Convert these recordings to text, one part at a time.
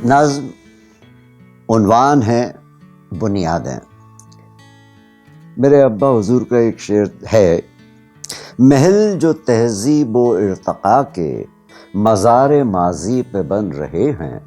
نظم عنوان ہے بنیادیں۔ میرے ابا حضور کا ایک شعر ہے، محل جو تہذیب و ارتقاء کے مزار ماضی پہ بن رہے ہیں،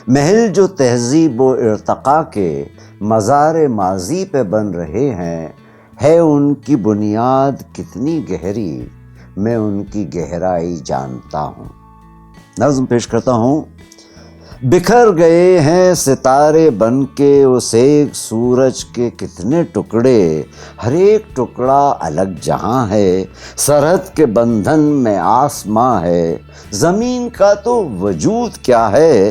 محل جو تہذیب و ارتقاء کے مزار ماضی پہ بن رہے ہیں، ہے ان کی بنیاد کتنی گہری، میں ان کی گہرائی جانتا ہوں۔ نظم پیش کرتا ہوں۔ بکھر گئے ہیں ستارے بن کے اس ایک سورج کے کتنے ٹکڑے، ہر ایک ٹکڑا الگ جہاں ہے، سرحد کے بندھن میں آسماں ہے، زمین کا تو وجود کیا ہے،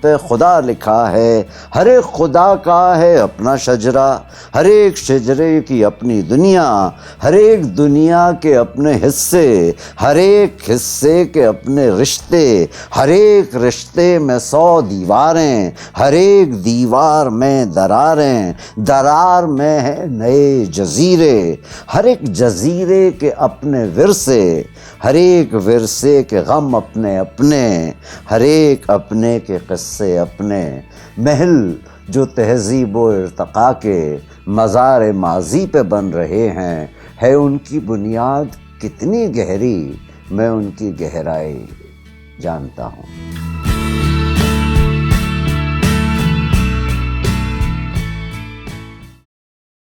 پہ خدا لکھا ہے، ہر ایک خدا کا ہے اپنا شجرہ، ہر ایک شجرے کی اپنی دنیا، ہر ایک دنیا کے اپنے حصے، ہر ایک حصے کے اپنے رشتے، ہر ایک رشتے میں 100 دیواریں، ہر ایک دیوار میں دراریں، درار میں ہے نئے جزیرے، ہر ایک جزیرے کے اپنے ورثے، ہر ایک ورثے کے غم اپنے اپنے، ہر ایک اپنے کے قصے اپنے۔ محل جو تہذیب و ارتقاء کے مزار ماضی پہ بن رہے ہیں، ہے ان کی بنیاد کتنی گہری، میں ان کی گہرائی جانتا ہوں۔